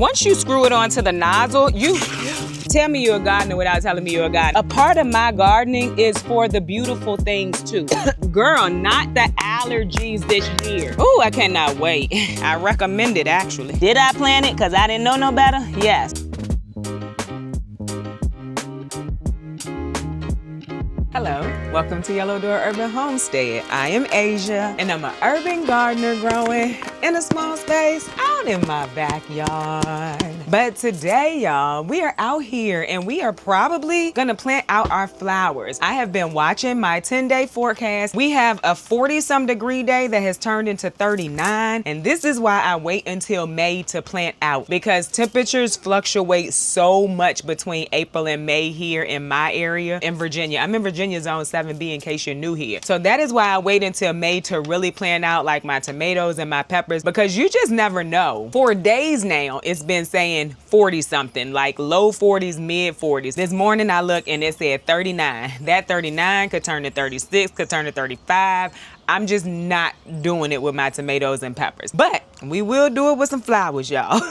once you screw it onto the nozzle, you tell me you're a gardener without telling me you're a gardener. A part of my gardening is for the beautiful things too. Girl, not the allergies this year. Ooh, I cannot wait. I recommend it actually. Did I plant it because I didn't know no better? Yes. Hello, welcome to Yellow Door Urban Homestead. I am Asia, and I'm an urban gardener growing in a small space out in my backyard. But today, y'all, we are out here and we are probably gonna plant out our flowers. I have been watching my 10-day forecast. We have a 40-some degree day that has turned into 39, and this is why I wait until May to plant out, because temperatures fluctuate so much between April and May here in my area in Virginia. I'm in Virginia Zone 7B in case you're new here. So that is why I wait until May to really plant out like my tomatoes and my peppers, because you just never know. For days now, it's been saying 40 something, like low 40s, mid 40s. This morning I looked and it said 39. That 39 could turn to 36, could turn to 35. I'm just not doing it with my tomatoes and peppers, but we will do it with some flowers, y'all.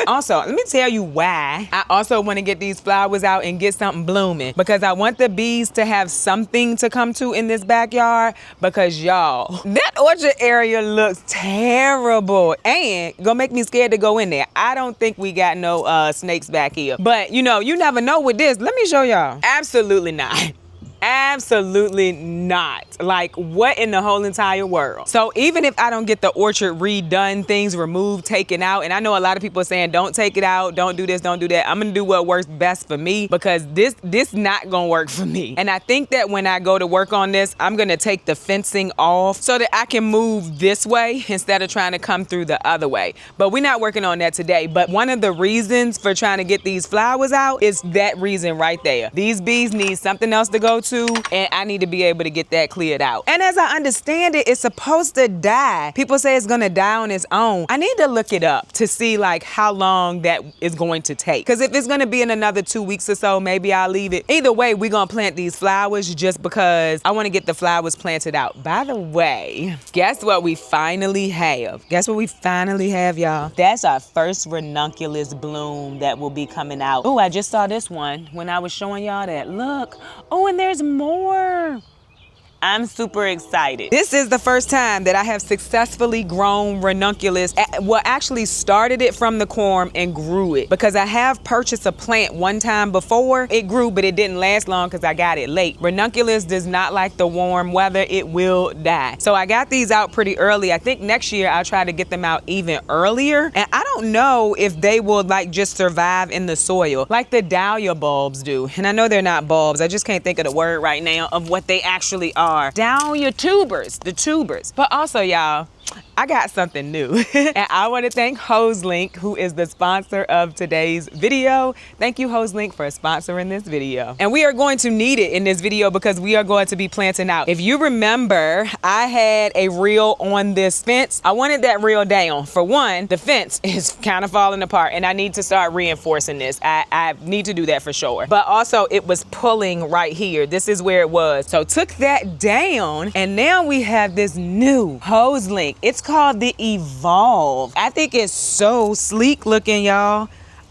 Also, let me tell you why I also want to get these flowers out and get something blooming, because I want the bees to have something to come to in this backyard, because y'all, that orchard area looks terrible and gonna make me scared to go in there. I don't think we got no snakes back here, but you know, you never know with this. Let me show y'all. Absolutely not. Absolutely not. Like, what in the whole entire world? So even if I don't get the orchard redone, things removed, taken out, and I know a lot of people are saying don't take it out, don't do this, don't do that, I'm gonna do what works best for me, because this not gonna work for me. And I think that when I go to work on this, I'm gonna take the fencing off so that I can move this way instead of trying to come through the other way. But we're not working on that today. But one of the reasons for trying to get these flowers out is that reason right there. These bees need something else to go to, and I need to be able to get that cleared out. And as I understand it, it's supposed to die. People say it's gonna die on its own. I need to look it up to see like how long that is going to take. Because if it's gonna be in another 2 weeks or so, maybe I'll leave it. Either way, we're gonna plant these flowers just because I wanna get the flowers planted out. By the way, guess what we finally have? Guess what we finally have, y'all? That's our first ranunculus bloom that will be coming out. Oh, I just saw this one when I was showing y'all that. Look. Oh, and there's more. I'm super excited. This is the first time that I have successfully grown ranunculus. Well, actually started it from the corm and grew it, because I have purchased a plant one time before. It grew, but it didn't last long because I got it late. Ranunculus does not like the warm weather. It will die. So I got these out pretty early. I think next year I'll try to get them out even earlier. And I don't know if they will like just survive in the soil like the dahlia bulbs do. And I know they're not bulbs. I just can't think of the word right now of what they actually are. Dahlia tubers, the tubers. But also, y'all, I got something new. And I want to thank HoseLink, who is the sponsor of today's video. Thank you, HoseLink, for sponsoring this video. And we are going to need it in this video because we are going to be planting out. If you remember, I had a reel on this fence. I wanted that reel down. For one, the fence is kind of falling apart and I need to start reinforcing this. I need to do that for sure. But also it was pulling right here. This is where it was. So took that down and now we have this new HoseLink. It's called the Evolve. I think it's so sleek looking, y'all.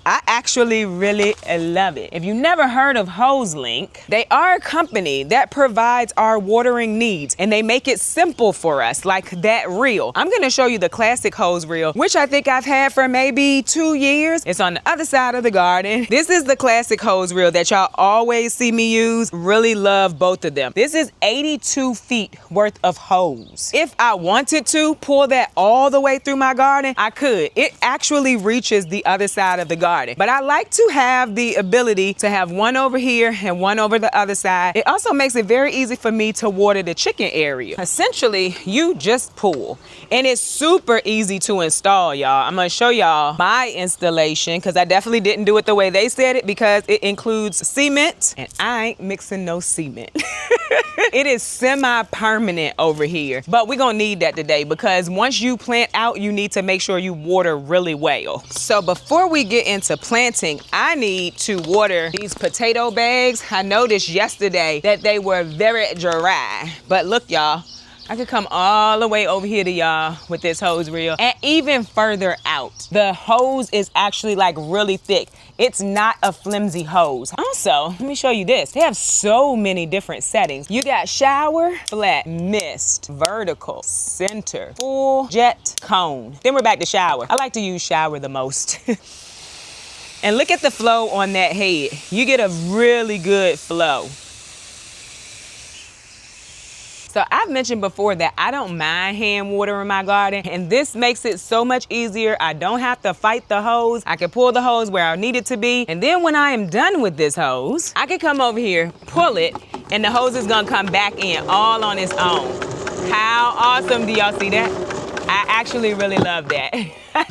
I actually really love it. If you've never heard of HoseLink, they are a company that provides our watering needs and they make it simple for us, like that reel. I'm gonna show you the classic hose reel, which I think I've had for maybe 2 years. It's on the other side of the garden. This is the classic hose reel that y'all always see me use. Really love both of them. This is 82 feet worth of hose. If I wanted to pull that all the way through my garden, I could. It actually reaches the other side of the garden. But I like to have the ability to have one over here and one over the other side. It also makes it very easy for me to water the chicken area. Essentially, you just pull. And it's super easy to install, y'all. I'm gonna show y'all my installation because I definitely didn't do it the way they said it because it includes cement and I ain't mixing no cement. It is semi-permanent over here, but we're gonna need that today because once you plant out, you need to make sure you water really well. So before we get into planting, I need to water these potato bags. I noticed yesterday that they were very dry, but look, y'all, I could come all the way over here to y'all with this hose reel and even further out. The hose is actually like really thick. It's not a flimsy hose. Also, let me show you this. They have so many different settings. You got shower, flat, mist, vertical, center, full, jet, cone. Then we're back to shower. I like to use shower the most. And look at the flow on that head. You get a really good flow. So I've mentioned before that I don't mind hand watering my garden, and this makes it so much easier. I don't have to fight the hose. I can pull the hose where I need it to be. And then when I am done with this hose, I can come over here, pull it, and the hose is gonna come back in all on its own. How awesome, do y'all see that? I actually really love that.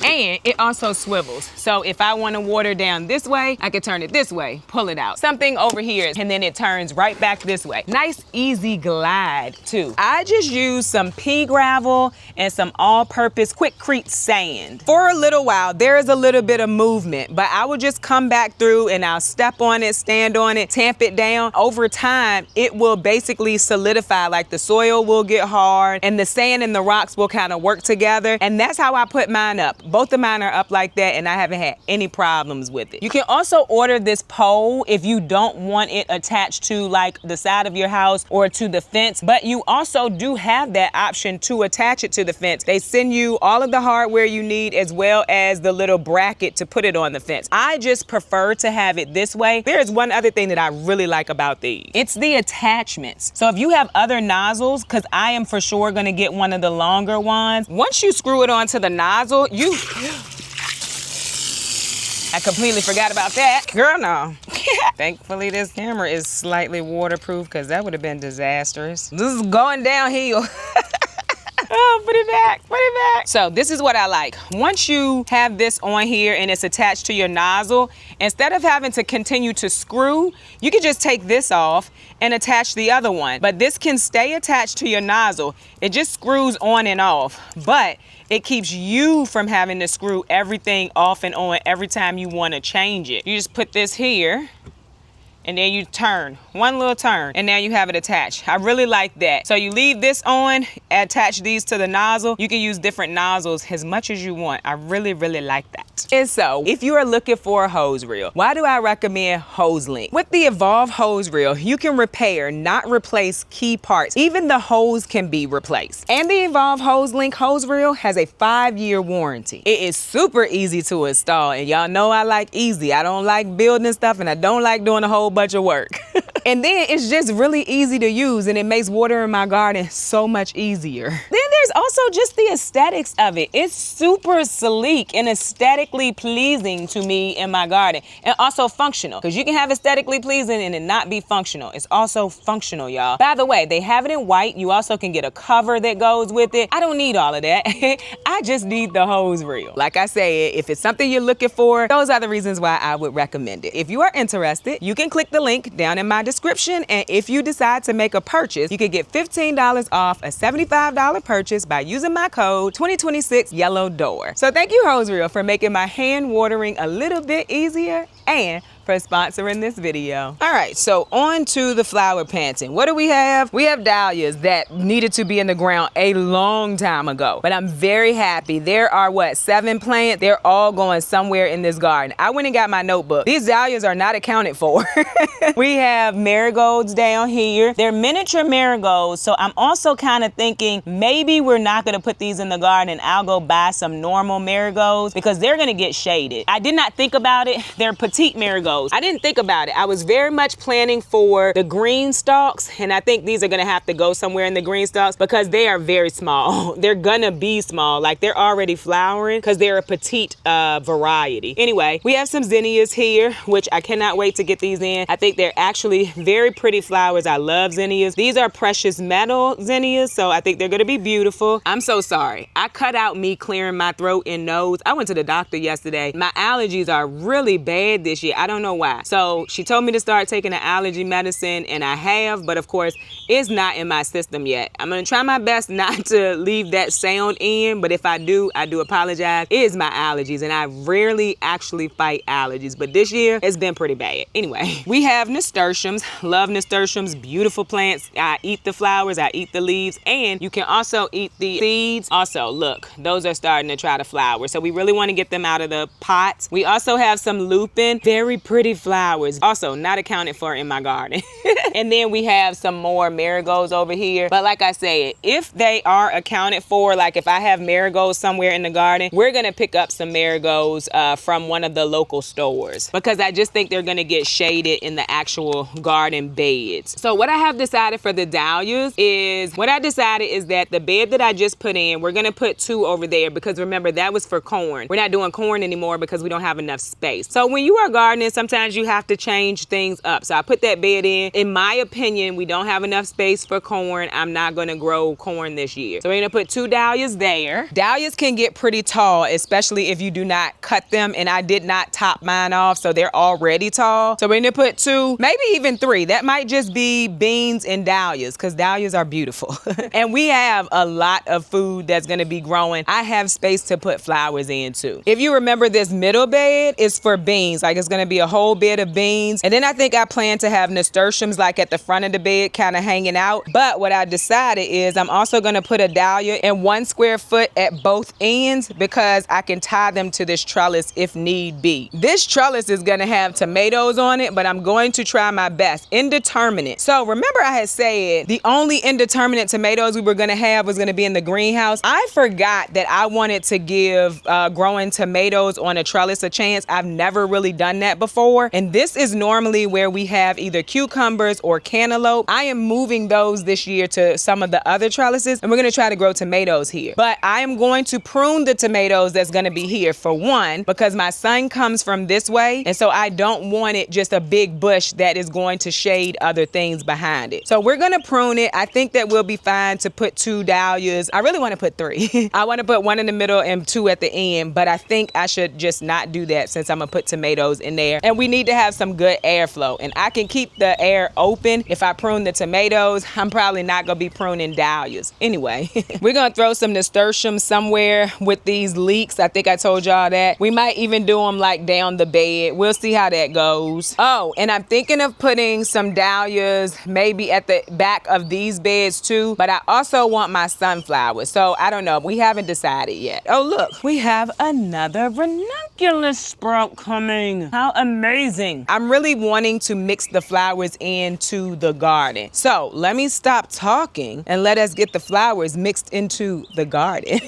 And it also swivels. So if I want to water down this way, I can turn it this way, pull it out. Something over here, and then it turns right back this way. Nice, easy glide too. I just used some pea gravel and some all-purpose Quikrete sand. For a little while, there is a little bit of movement, but I will just come back through and I'll step on it, stand on it, tamp it down. Over time, it will basically solidify, like the soil will get hard and the sand and the rocks will kind of work together. And that's how I put mine up. Both of mine are up like that, and I haven't had any problems with it. You can also order this pole if you don't want it attached to like the side of your house or to the fence, but you also do have that option to attach it to the fence. They send you all of the hardware you need as well as the little bracket to put it on the fence. I just prefer to have it this way. There's one other thing that I really like about these. It's the attachments. So if you have other nozzles, because I am for sure gonna get one of the longer ones, once you screw it onto the nozzle, I completely forgot about that. Girl, no. Thankfully, this camera is slightly waterproof because that would have been disastrous. This is going downhill. Oh, put it back, put it back. So this is what I like. Once you have this on here and it's attached to your nozzle, instead of having to continue to screw, you can just take this off and attach the other one. But this can stay attached to your nozzle. It just screws on and off, but it keeps you from having to screw everything off and on every time you want to change it. You just put this here, and then you turn, one little turn, and now you have it attached. I really like that. So you leave this on, attach these to the nozzle. You can use different nozzles as much as you want. I really, really like that. And so, if you are looking for a hose reel, why do I recommend Hose Link? With the Evolve hose reel, you can repair, not replace key parts. Even the hose can be replaced. And the Evolve Hose Link hose reel has a 5-year warranty. It is super easy to install, and y'all know I like easy. I don't like building stuff, and I don't like doing a whole bunch of work. And then it's just really easy to use, and it makes watering my garden so much easier. Then there's also just the aesthetics of it. It's super sleek and aesthetically pleasing to me in my garden, and also functional, because you can have aesthetically pleasing and it not be functional. It's also functional, y'all. By the way, they have it in white. You also can get a cover that goes with it. I don't need all of that. I just need the hose reel. Like I said, if it's something you're looking for, those are the reasons why I would recommend it. If you are interested, you can click the link down in my description, and if you decide to make a purchase, you can get $15 off a $75 purchase by using my code 2026 Yellow Door. So thank you, Hose Reel, for making my hand watering a little bit easier and for sponsoring this video. All right, so on to the flower planting. What do we have? We have dahlias that needed to be in the ground a long time ago, but I'm very happy. There are, what, 7 plants? They're all going somewhere in this garden. I went and got my notebook. These dahlias are not accounted for. We have marigolds down here. They're miniature marigolds, so I'm also kind of thinking maybe we're not gonna put these in the garden and I'll go buy some normal marigolds because they're gonna get shaded. I did not think about it. They're petite marigolds. I didn't think about it. I was very much planning for the green stalks, and I think these are gonna have to go somewhere in the green stalks because they are very small. They're gonna be small, like they're already flowering because they're a petite variety. Anyway, we have some zinnias here, which I cannot wait to get these in. I think they're actually very pretty flowers. I love zinnias. These are precious metal zinnias, so I think they're gonna be beautiful. I'm so sorry. I cut out me clearing my throat and nose. I went to the doctor yesterday. My allergies are really bad this year. I don't know know why. So she told me to start taking the allergy medicine, and I have, but of course, it's not in my system yet. I'm gonna try my best not to leave that sound in, but if I do apologize. It is my allergies, and I rarely actually fight allergies, but this year, it's been pretty bad. Anyway, we have nasturtiums. Love nasturtiums, beautiful plants. I eat the flowers, I eat the leaves, and you can also eat the seeds. Also, look, those are starting to try to flower, so we really want to get them out of the pots. We also have some lupin, very pretty flowers, also not accounted for in my garden. And then we have some more marigolds over here, but like I said, if they are accounted for, like if I have marigolds somewhere in the garden, we're gonna pick up some marigolds from one of the local stores, because I just think they're gonna get shaded in the actual garden beds. So what I have decided for the dahlias is, that the bed that I just put in, we're gonna put 2 over there, because remember, that was for corn. We're not doing corn anymore because we don't have enough space. So when you are gardening, sometimes you have to change things up. So I put that bed in. In my opinion, we don't have enough space for corn. I'm not gonna grow corn this year. So we're gonna put 2 dahlias there. Dahlias can get pretty tall, especially if you do not cut them, and I did not top mine off, so they're already tall. So we're gonna put 2, maybe even 3. That might just be beans and dahlias, because dahlias are beautiful. And we have a lot of food that's gonna be growing. I have space to put flowers in too. If you remember, this middle bed is for beans, like it's gonna be a whole bed of beans. And then I think I plan to have nasturtiums like at the front of the bed, kind of hanging out. But what I decided is I'm also gonna put a dahlia in 1 square foot at both ends, because I can tie them to this trellis if need be. This trellis is gonna have tomatoes on it, but I'm going to try my best. Indeterminate. So remember, I had said the only indeterminate tomatoes we were gonna have was gonna be in the greenhouse. I forgot that I wanted to give growing tomatoes on a trellis a chance. I've never really done that before, and this is normally where we have either cucumbers or cantaloupe. I am moving those this year to some of the other trellises, and we're gonna try to grow tomatoes here. But I am going to prune the tomatoes that's gonna be here, for one, because my sun comes from this way, and so I don't want it just a big bush that is going to shade other things behind it. So we're gonna prune it. I think that we'll be fine to put 2 dahlias. I really wanna put 3. I wanna put 1 in the middle and 2 at the end, but I think I should just not do that since I'm gonna put tomatoes in there. And we need to have some good airflow, and I can keep the air open if I prune the tomatoes. I'm probably not gonna be pruning dahlias. Anyway, we're gonna throw some nasturtiums somewhere with these leeks. I think I told y'all that. We might even do them like down the bed. We'll see how that goes. Oh, and I'm thinking of putting some dahlias maybe at the back of these beds too, but I also want my sunflowers. So I don't know. We haven't decided yet. Oh, look, we have another ranunculus sprout coming. How amazing. I'm really wanting to mix the flowers into the garden. So let me stop talking and let us get the flowers mixed into the garden.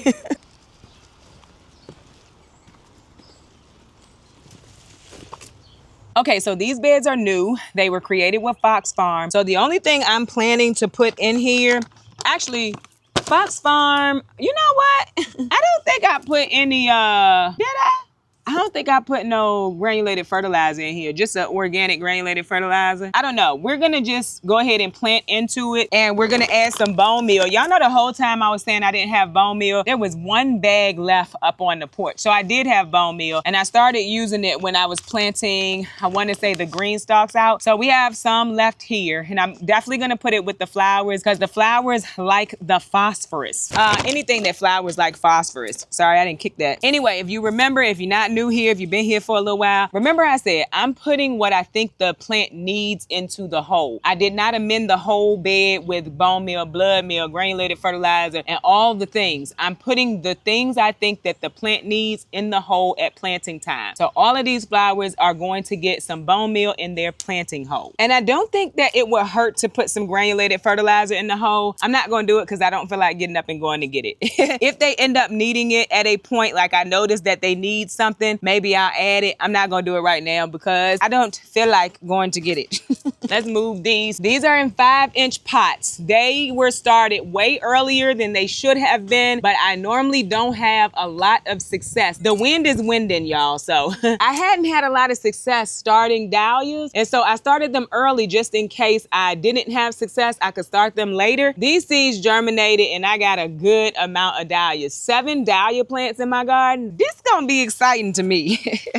Okay, so these beds are new. They were created with Fox Farm. So the only thing I'm planning to put in here, actually, Fox Farm, you know what? I don't think I put any, did I? I don't think I put no granulated fertilizer in here, just an organic granulated fertilizer. I don't know. We're gonna just go ahead and plant into it, and we're gonna add some bone meal. Y'all know the whole time I was saying I didn't have bone meal, there was 1 bag left up on the porch. So I did have bone meal, and I started using it when I was planting, I wanna say, the green stalks out. So we have some left here, and I'm definitely gonna put it with the flowers, because the flowers like the phosphorus. Anything that flowers like phosphorus. Sorry, I didn't kick that. Anyway, if you remember, if you're not new here, if you've been here for a little while, remember I said I'm putting what I think the plant needs into the hole. I did not amend the whole bed with bone meal, blood meal, granulated fertilizer, and all the things. I'm putting the things I think that the plant needs in the hole at planting time. So all of these flowers are going to get some bone meal in their planting hole. And I don't think that it would hurt to put some granulated fertilizer in the hole. I'm not going to do it because I don't feel like getting up and going to get it. If they end up needing it at a point, like I noticed that they need something, maybe I'll add it. I'm not gonna do it right now because I don't feel like going to get it. Let's move these. These are in 5-inch pots. They were started way earlier than they should have been, but I normally don't have a lot of success. The wind is winding, y'all, so I hadn't had a lot of success starting dahlias, and so I started them early just in case I didn't have success, I could start them later. These seeds germinated and I got a good amount of dahlias. 7 dahlia plants in my garden. This gonna be exciting to me.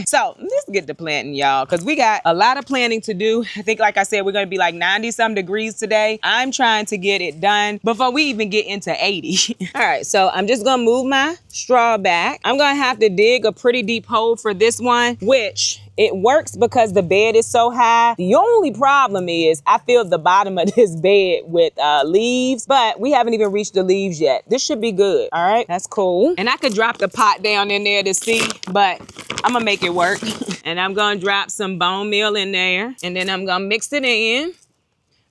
So let's get to planting, y'all, because we got a lot of planting to do. I think, like I said, we're gonna be like 90-some degrees today. I'm trying to get it done before we even get into 80. All right, so I'm just gonna move my straw back. I'm gonna have to dig a pretty deep hole for this one, which it works because the bed is so high. The only problem is I filled the bottom of this bed with leaves, but we haven't even reached the leaves yet. This should be good. All right, that's cool. And I could drop the pot down in there to see, but I'm gonna make it work. And I'm gonna drop some bone meal in there, and then I'm gonna mix it in.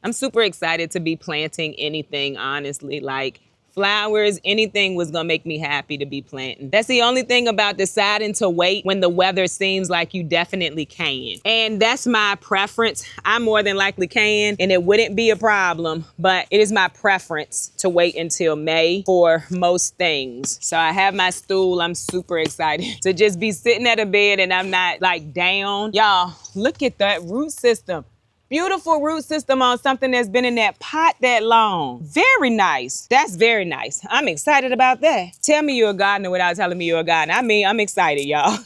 I'm super excited to be planting anything, honestly. Like, flowers, anything was gonna make me happy to be planting. That's the only thing about deciding to wait when the weather seems like you definitely can. And that's my preference. I more than likely can, and it wouldn't be a problem, but it is my preference to wait until May for most things. So I have my stool. I'm super excited to just be sitting at a bed and I'm not like down. Y'all, look at that root system. Beautiful root system on something that's been in that pot that long. Very nice. That's very nice. I'm excited about that. Tell me you're a gardener without telling me you're a gardener. I mean, I'm excited, y'all.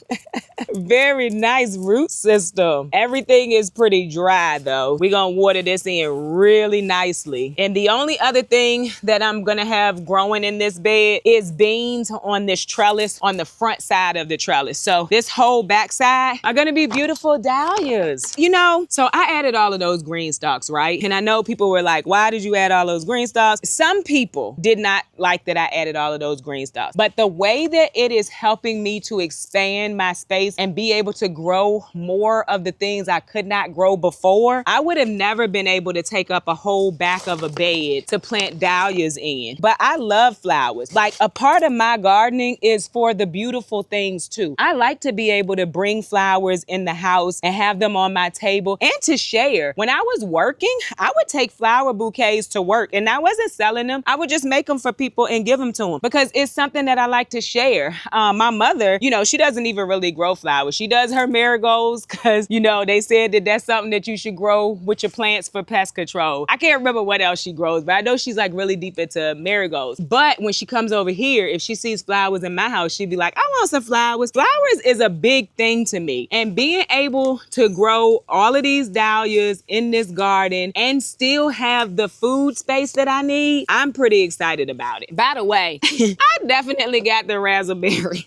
Very nice root system. Everything is pretty dry though. We're gonna water this in really nicely. And the only other thing that I'm gonna have growing in this bed is beans on this trellis, on the front side of the trellis. So this whole back side are gonna be beautiful dahlias. You know, so I added all of those green stalks, right? And I know people were like, why did you add all those green stalks? Some people did not like that I added all of those green stalks. But the way that it is helping me to expand my space and be able to grow more of the things I could not grow before, I would have never been able to take up a whole back of a bed to plant dahlias in. But I love flowers. Like, a part of my gardening is for the beautiful things too. I like to be able to bring flowers in the house and have them on my table and to share. When I was working, I would take flower bouquets to work and I wasn't selling them. I would just make them for people and give them to them because it's something that I like to share. My mother, you know, she doesn't even really grow flowers. She does her marigolds because, you know, they said that that's something that you should grow with your plants for pest control. I can't remember what else she grows, but I know she's like really deep into marigolds. But when she comes over here, if she sees flowers in my house, she'd be like, I want some flowers. Flowers is a big thing to me. And being able to grow all of these dahlias in this garden and still have the food space that I need, I'm pretty excited about it. By the way, I definitely got the raspberry,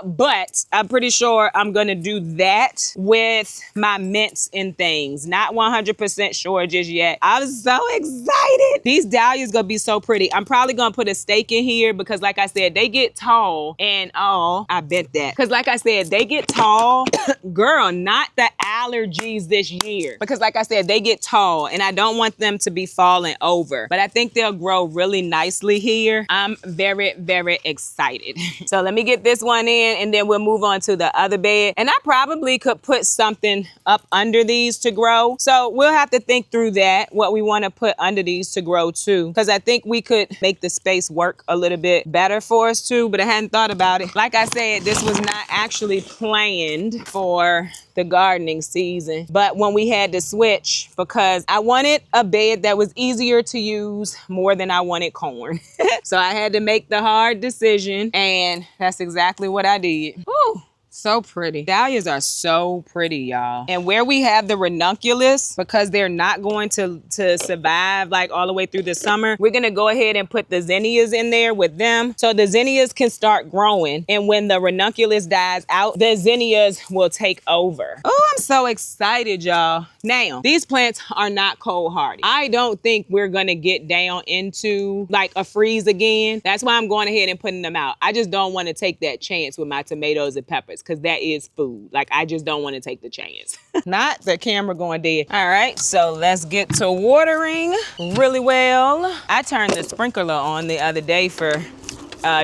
but I'm pretty sure I'm gonna do that with my mints and things. Not 100% sure just yet. I'm so excited. These dahlias gonna be so pretty. I'm probably gonna put a stake in here because, like I said, they get tall and I bet that. Because like I said, they get tall. Girl, not the allergies this year. Because like I said, they get tall and I don't want them to be falling over, but I think they'll grow really nicely here. I'm very, very excited. So let me get this one in and then we'll move on to the other bed. And I probably could put something up under these to grow. So we'll have to think through that, what we want to put under these to grow too. Because I think we could make the space work a little bit better for us too, but I hadn't thought about it. Like I said, this was not actually planned for the gardening season, but when we had to switch, because I wanted a bed that was easier to use more than I wanted corn. So I had to make the hard decision, and that's exactly what I did. Whew. So pretty. Dahlias are so pretty, y'all. And where we have the ranunculus, because they're not going to survive like all the way through the summer, we're gonna go ahead and put the zinnias in there with them. So the zinnias can start growing. And when the ranunculus dies out, the zinnias will take over. Oh, I'm so excited, y'all. Now, these plants are not cold hardy. I don't think we're gonna get down into like a freeze again. That's why I'm going ahead and putting them out. I just don't want to take that chance with my tomatoes and peppers, because that is food. Like, I just don't want to take the chance. Not the camera going dead. All right, so let's get to watering really well. I turned the sprinkler on the other day for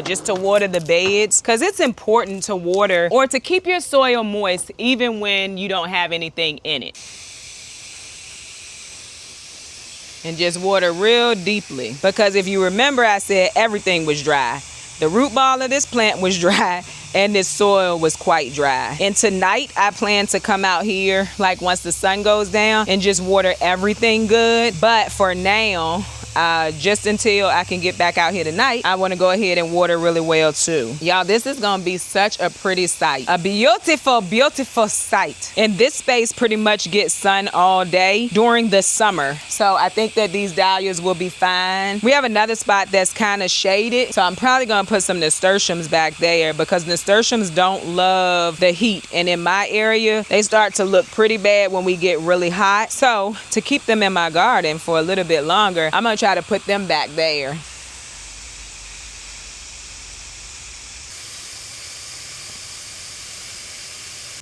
just to water the beds, because it's important to water or to keep your soil moist even when you don't have anything in it. And just water real deeply. Because if you remember, I said everything was dry. The root ball of this plant was dry and this soil was quite dry. And tonight I plan to come out here like once the sun goes down and just water everything good. But for now, just until I can get back out here tonight, I want to go ahead and water really well too. Y'all, this is going to be such a pretty sight. A beautiful, beautiful sight. And this space pretty much gets sun all day during the summer. So I think that these dahlias will be fine. We have another spot that's kind of shaded. So I'm probably going to put some nasturtiums back there because nasturtiums don't love the heat. And in my area, they start to look pretty bad when we get really hot. So to keep them in my garden for a little bit longer, I'm going to try to put them back there.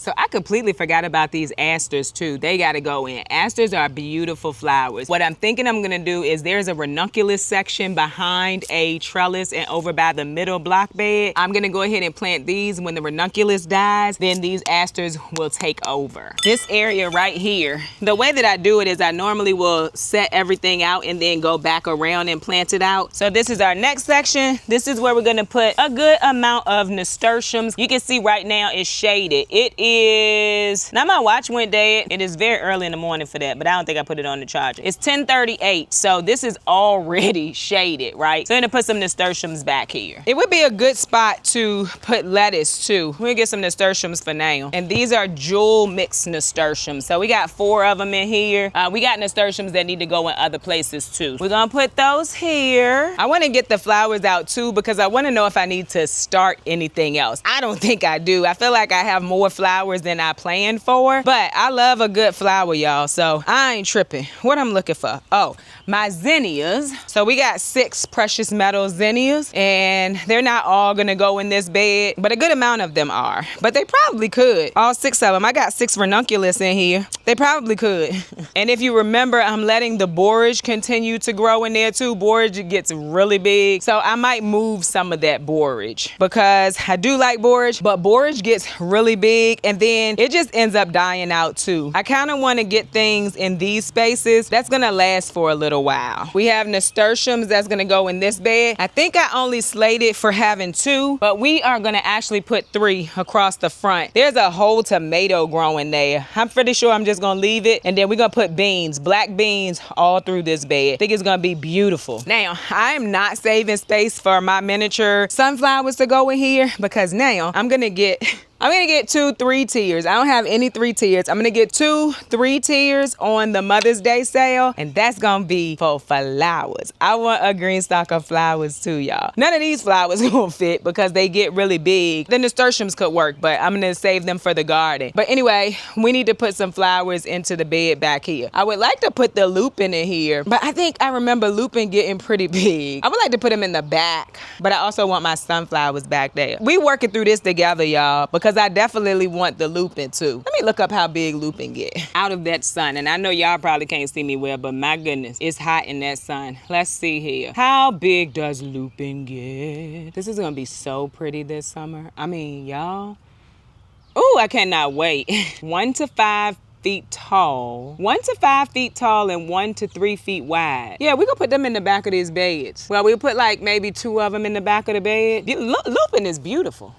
So I completely forgot about these asters too. They gotta go in. Asters are beautiful flowers. What I'm thinking I'm gonna do is there's a ranunculus section behind a trellis and over by the middle block bed. I'm gonna go ahead and plant these. When the ranunculus dies, then these asters will take over. This area right here, the way that I do it is I normally will set everything out and then go back around and plant it out. So this is our next section. This is where we're gonna put a good amount of nasturtiums. You can see right now it's shaded. It is, now my watch went dead. It is very early in the morning for that, but I don't think I put it on the charger. It's 10:38, so this is already shaded, right? So I'm gonna put some nasturtiums back here. It would be a good spot to put lettuce too. We're gonna get some nasturtiums for now. And these are jewel mixed nasturtiums. So we got 4 of them in here. We got nasturtiums that need to go in other places too. We're gonna put those here. I wanna get the flowers out too because I wanna know if I need to start anything else. I don't think I do. I feel like I have more flowers than I planned for, but I love a good flower, y'all, so I ain't tripping. What I'm looking for? Oh, my zinnias. So we got 6 precious metal zinnias, and they're not all gonna go in this bed, but a good amount of them are. But they probably could. All 6 of them. I got 6 ranunculus in here. They probably could. And if you remember, I'm letting the borage continue to grow in there too. Borage gets really big, so I might move some of that borage because I do like borage, but borage gets really big and then it just ends up dying out too. I kind of want to get things in these spaces that's gonna last for a little while. We have nasturtiums that's gonna go in this bed. I think I only slated for having 2, but we are gonna actually put 3 across the front. There's a whole tomato growing there. I'm pretty sure I'm just gonna leave it, and then we're gonna put beans, black beans, all through this bed. I think it's gonna be beautiful. Now, I am not saving space for my miniature sunflowers to go in here because now I'm gonna get 2 3-tiers. I don't have any 3-tiers. I'm gonna get 2 3-tiers on the Mother's Day sale, and that's gonna be for flowers. I want a green stalk of flowers too, y'all. None of these flowers gonna fit because they get really big. The nasturtiums could work, but I'm gonna save them for the garden. But anyway, we need to put some flowers into the bed back here. I would like to put the lupin in here, but I think I remember lupin getting pretty big. I would like to put them in the back, but I also want my sunflowers back there. We working through this together, y'all, because I definitely want the lupin too. Let me look up how big lupin get out of that sun. And I know y'all probably can't see me well, but my goodness, it's hot in that sun. Let's see here. How big does lupin get? This is gonna be so pretty this summer. I mean, y'all. Oh, I cannot wait. 1 to 5 feet tall. 1 to 5 feet tall and 1 to 3 feet wide. Yeah, we gonna put them in the back of these beds. Well, we'll put like maybe 2 of them in the back of the bed. Lupin is beautiful.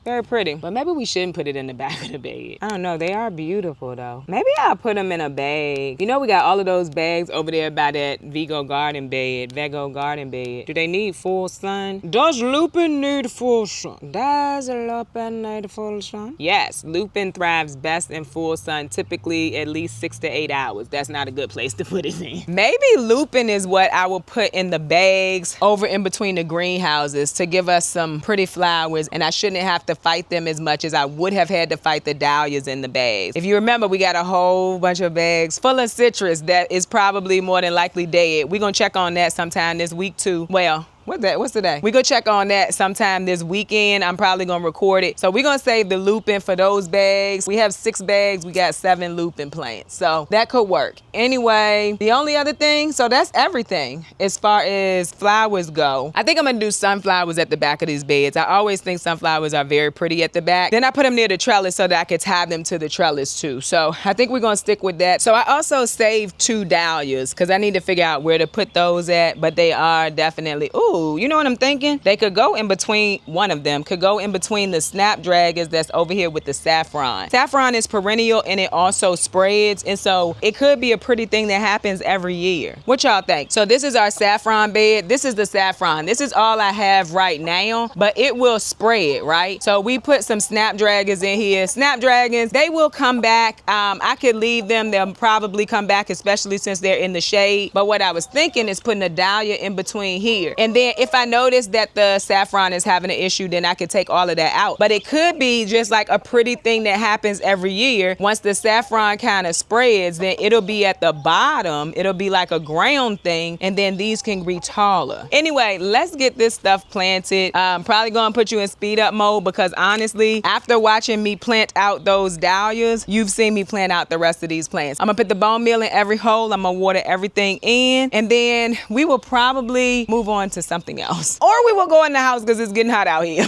Very pretty, but maybe we shouldn't put it in the back of the bed. I don't know, they are beautiful though. Maybe I'll put them in a bag. You know, we got all of those bags over there by that Vego garden bed. Do they need full sun? Does lupin need full sun? Does lupin need full sun? Yes, lupin thrives best in full sun, typically at least 6 to 8 hours. That's not a good place to put it in. Maybe lupin is what I will put in the bags over in between the greenhouses to give us some pretty flowers, and I shouldn't have to fight them as much as I would have had to fight the dahlias in the bags. If you remember, we got a whole bunch of bags full of citrus that is probably more than likely dead. We're gonna check on that sometime this week too. Well, What's today? We go check on that sometime this weekend. I'm probably gonna record it. So we're gonna save the lupin for those bags. We have 6 bags. We got 7 lupin plants. So that could work. Anyway, the only other thing, so that's everything as far as flowers go. I think I'm gonna do sunflowers at the back of these beds. I always think sunflowers are very pretty at the back. Then I put them near the trellis so that I could tie them to the trellis too. So I think we're gonna stick with that. So I also saved 2 dahlias because I need to figure out where to put those at, but they are definitely, ooh, you know what I'm thinking? They could go in between, one of them could go in between the snapdragons that's over here with the saffron. Saffron is perennial and it also spreads, and so it could be a pretty thing that happens every year. What y'all think? So this is our saffron bed. This is the saffron. This is all I have right now, but it will spread, right? So we put some snapdragons in here. Snapdragons, they will come back. I could leave them. They'll probably come back, especially since they're in the shade. But what I was thinking is putting a dahlia in between here. And then if I notice that the saffron is having an issue, then I could take all of that out. But it could be just like a pretty thing that happens every year. Once the saffron kind of spreads, then it'll be at the bottom. It'll be like a ground thing, and then these can be taller. Anyway, let's get this stuff planted. I'm probably gonna put you in speed up mode because honestly, after watching me plant out those dahlias, you've seen me plant out the rest of these plants. I'm gonna put the bone meal in every hole. I'm gonna water everything in, and then we will probably move on to something else. Or we will go in the house because it's getting hot out here.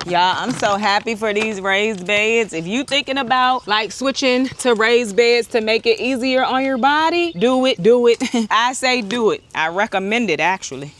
Y'all, I'm so happy for these raised beds. If you thinking about like switching to raised beds to make it easier on your body, do it, do it. I say do it. I recommend it actually.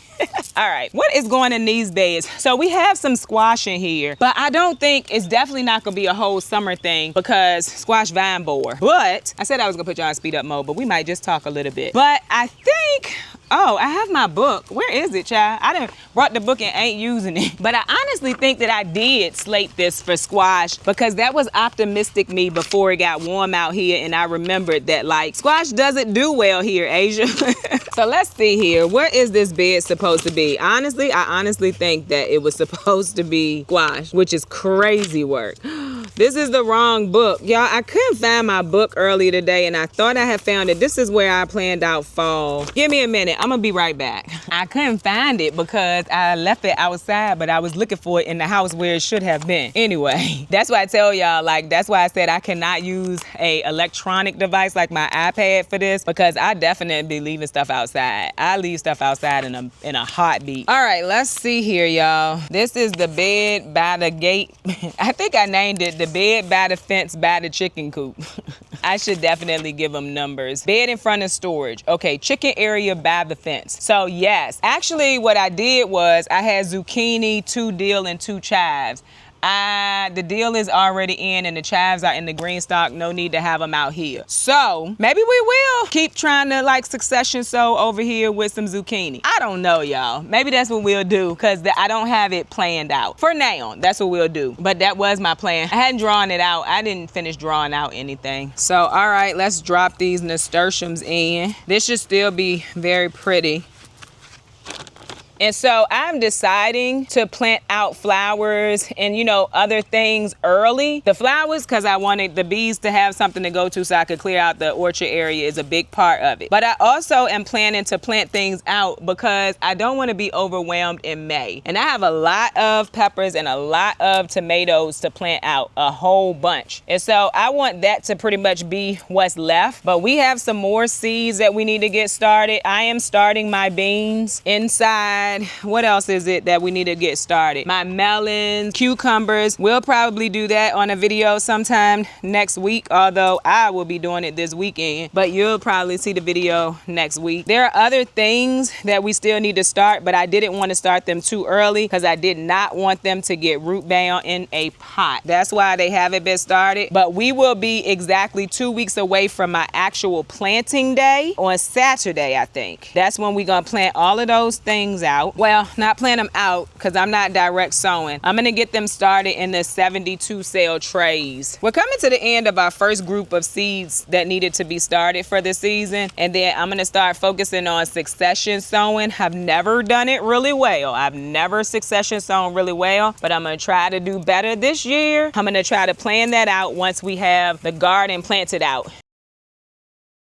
All right, what is going in these beds? So we have some squash in here, but I don't think it's definitely not gonna be a whole summer thing because squash vine borer. But I said I was gonna put you on speed up mode, but we might just talk a little bit. But I think, oh, I have my book. Where is it, child? I done brought the book and ain't using it. But I honestly think that I did slate this for squash because that was optimistic me before it got warm out here, and I remembered that like squash doesn't do well here, Asia. So let's see here. Where is this bed supposed to be? Honestly, I honestly think that it was supposed to be squash, which is crazy work. This is the wrong book. Y'all, I couldn't find my book earlier today, and I thought I had found it. This is where I planned out fall. Give me a minute. I'm gonna be right back. I couldn't find it because I left it outside, but I was looking for it in the house where it should have been. Anyway, that's why I tell y'all, like, that's why I said I cannot use a electronic device like my iPad for this because I definitely be leaving stuff outside. I leave stuff outside in a heartbeat. All right, let's see here, y'all. This is the bed by the gate. I think I named it the bed by the fence by the chicken coop. I should definitely give them numbers. Bed in front of storage. Okay, chicken area by the fence. So yes, actually what I did was I had zucchini, 2 dill, and 2 chives. The dill is already in and the chives are in the green stock. No need to have them out here. So maybe we will keep trying to like succession sow over here with some zucchini. I don't know, y'all. Maybe that's what we'll do because I don't have it planned out. For now, that's what we'll do. But that was my plan. I hadn't drawn it out. I didn't finish drawing out anything. So, all right, let's drop these nasturtiums in. This should still be very pretty. And so I'm deciding to plant out flowers and, you know, other things early. The flowers, because I wanted the bees to have something to go to so I could clear out the orchard area, is a big part of it. But I also am planning to plant things out because I don't want to be overwhelmed in May. And I have a lot of peppers and a lot of tomatoes to plant out, a whole bunch. And so I want that to pretty much be what's left. But we have some more seeds that we need to get started. I am starting my beans inside. What else is it that we need to get started? My melons, cucumbers. We'll probably do that on a video sometime next week, although I will be doing it this weekend, but you'll probably see the video next week. There are other things that we still need to start, but I didn't want to start them too early because I did not want them to get root bound in a pot. That's why they haven't been started, but we will be exactly 2 weeks away from my actual planting day on Saturday, I think. That's when we're gonna plant all of those things out. Well, not plant them out because I'm not direct sowing. I'm gonna get them started in the 72 cell trays. We're coming to the end of our first group of seeds that needed to be started for the season, and then I'm gonna start focusing on succession sowing. I've never done it really well. I've never succession sown really well, but I'm gonna try to do better this year. I'm gonna try to plan that out once we have the garden planted out.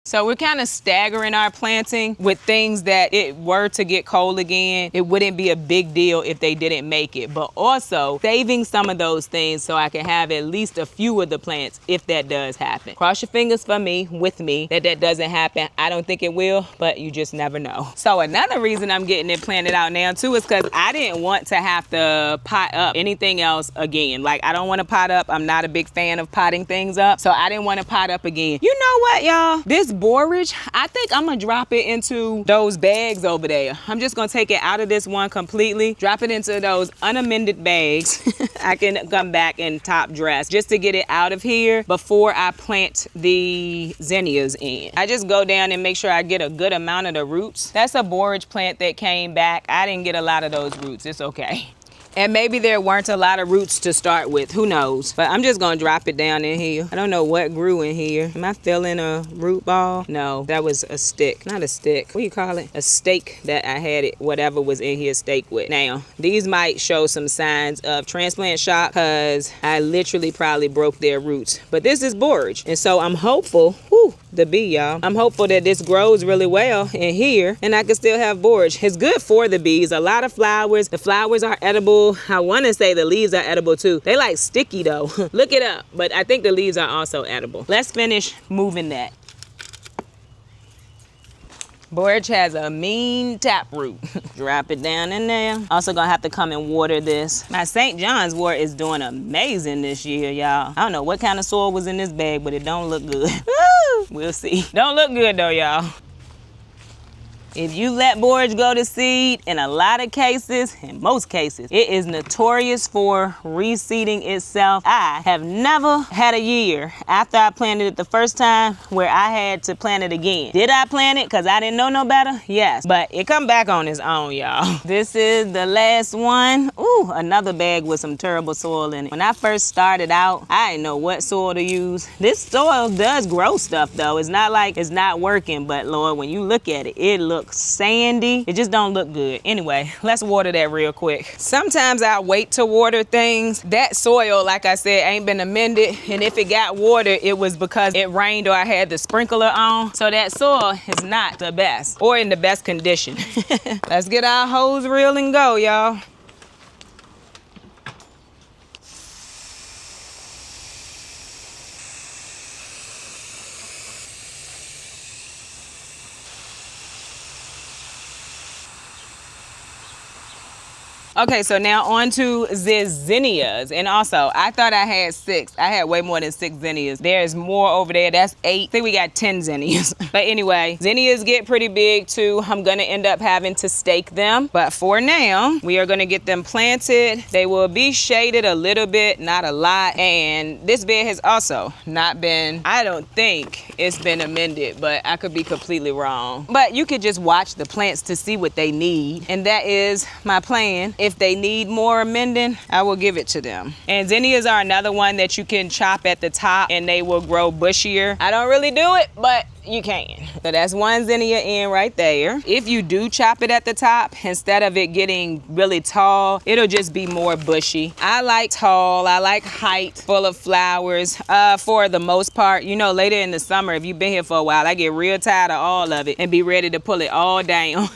So we're kind of staggering our planting with things that it were to get cold again, it wouldn't be a big deal if they didn't make it, but also saving some of those things so I can have at least a few of the plants if that does happen. Cross your fingers for me, with me, that that doesn't happen. I don't think it will, but you just never know. So another reason I'm getting it planted out now too is because I didn't want to have to pot up anything else again. Like, I don't want to pot up. I'm not a big fan of potting things up, so I didn't want to pot up again. You know what, y'all? This borage, I think I'm gonna drop it into those bags over there. I'm just gonna take it out of this one completely, drop it into those unamended bags. I can come back and top dress just to get it out of here before I plant the zinnias in. I just go down and make sure I get a good amount of the roots. That's a borage plant that came back. I didn't get a lot of those roots. It's okay. And maybe there weren't a lot of roots to start with, who knows? But I'm just gonna drop it down in here. I don't know what grew in here. Am I feeling a root ball? No, that was a stick, not a stick. What do you call it? A stake that I had it, whatever was in here stake with. Now, these might show some signs of transplant shock because I literally probably broke their roots. But this is borage. And so I'm hopeful, the bee, y'all. I'm hopeful that this grows really well in here and I can still have borage. It's good for the bees. A lot of flowers. The flowers are edible. I want to say the leaves are edible too. They like sticky though. Look it up. But I think the leaves are also edible. Let's finish moving that. Borage has a mean taproot. Drop it down in there. Also gonna have to come and water this. My St. John's wort is doing amazing this year, y'all. I don't know what kind of soil was in this bag, but it don't look good. We'll see. Don't look good though, y'all. If you let borage go to seed, in a lot of cases, in most cases, it is notorious for reseeding itself. I have never had a year after I planted it the first time where I had to plant it again. Did I plant it because I didn't know no better? Yes, but it come back on its own, y'all. This is the last one. Ooh, another bag with some terrible soil in it. When I first started out, I didn't know what soil to use. This soil does grow stuff though. It's not like it's not working, but Lord, when you look at it, it looks sandy. It just don't look good. Anyway, let's water that real quick. Sometimes I wait to water things. That soil, like I said, ain't been amended. And if it got watered, it was because it rained or I had the sprinkler on. So that soil is not the best or in the best condition. Let's get our hose reel and go, y'all. Okay, so now on to the zinnias. And also, I thought I had 6. I had way more than 6 zinnias. There's more over there. That's 8. I think we got 10 zinnias. But anyway, zinnias get pretty big too. I'm gonna end up having to stake them. But for now, we are gonna get them planted. They will be shaded a little bit, not a lot. And this bed has also not been, I don't think it's been amended, but I could be completely wrong. But you could just watch the plants to see what they need. And that is my plan. If they need more amending, I will give it to them. And zinnias are another one that you can chop at the top and they will grow bushier. I don't really do it, but you can. So that's one zinnia in right there. If you do chop it at the top, instead of it getting really tall, it'll just be more bushy. I like tall, I like height, full of flowers for the most part. You know, later in the summer, if you've been here for a while, I get real tired of all of it and be ready to pull it all down.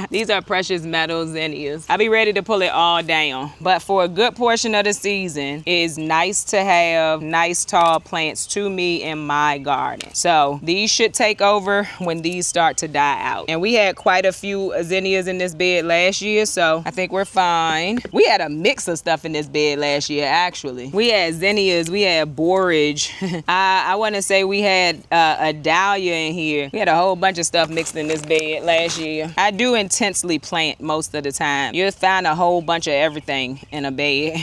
These are precious metal zinnias. I'll be ready to pull it all down. But for a good portion of the season, it is nice to have nice tall plants to me in my garden. So these should take over when these start to die out. And we had quite a few zinnias in this bed last year, so I think we're fine. We had a mix of stuff in this bed last year, actually. We had zinnias, we had borage. I want to say we had a dahlia in here. We had a whole bunch of stuff mixed in this bed last year. I do intensely plant most of the time. You'll find a whole bunch of everything in a bed.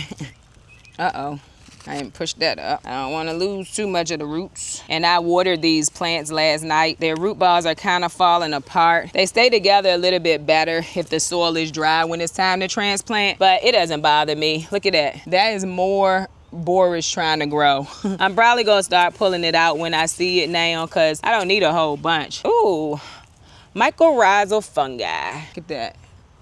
Uh-oh. I didn't push that up. I don't want to lose too much of the roots. And I watered these plants last night. Their root balls are kind of falling apart. They stay together a little bit better if the soil is dry when it's time to transplant, but it doesn't bother me. Look at that. That is more borage trying to grow. I'm probably going to start pulling it out when I see it now because I don't need a whole bunch. Ooh, mycorrhizal fungi. Look at that.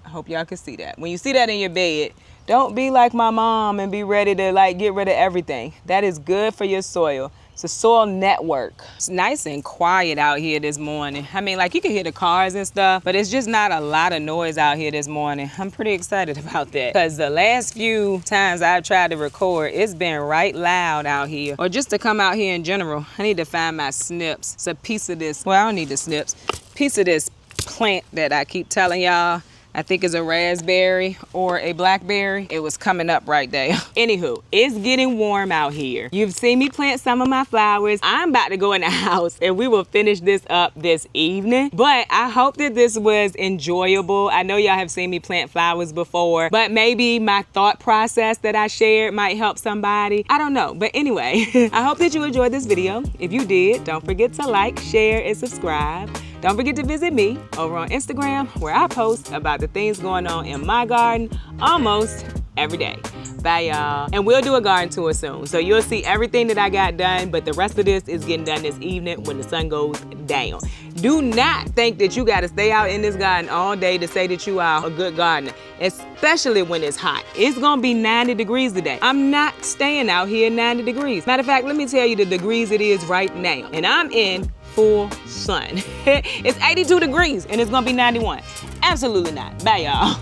I hope y'all can see that. When you see that in your bed, don't be like my mom and be ready to like get rid of everything. That is good for your soil. It's a soil network. It's nice and quiet out here this morning. I mean, like you can hear the cars and stuff, but it's just not a lot of noise out here this morning. I'm pretty excited about that because the last few times I've tried to record, it's been right loud out here. Or just to come out here in general, I need to find my snips. It's a piece of this, well, I don't need the snips. Piece of this plant that I keep telling y'all. I think it's a raspberry or a blackberry. It was coming up right there. Anywho, it's getting warm out here. You've seen me plant some of my flowers. I'm about to go in the house and we will finish this up this evening. But I hope that this was enjoyable. I know y'all have seen me plant flowers before, but maybe my thought process that I shared might help somebody. I don't know. But anyway, I hope that you enjoyed this video. If you did, don't forget to like, share, and subscribe. Don't forget to visit me over on Instagram where I post about the things going on in my garden almost every day. Bye, y'all. And we'll do a garden tour soon. So you'll see everything that I got done, but the rest of this is getting done this evening when the sun goes down. Do not think that you got to stay out in this garden all day to say that you are a good gardener, especially when it's hot. It's going to be 90 degrees today. I'm not staying out here 90 degrees. Matter of fact, let me tell you the degrees it is right now. And I'm in full sun. It's 82 degrees and it's gonna be 91. Absolutely not. Bye, y'all.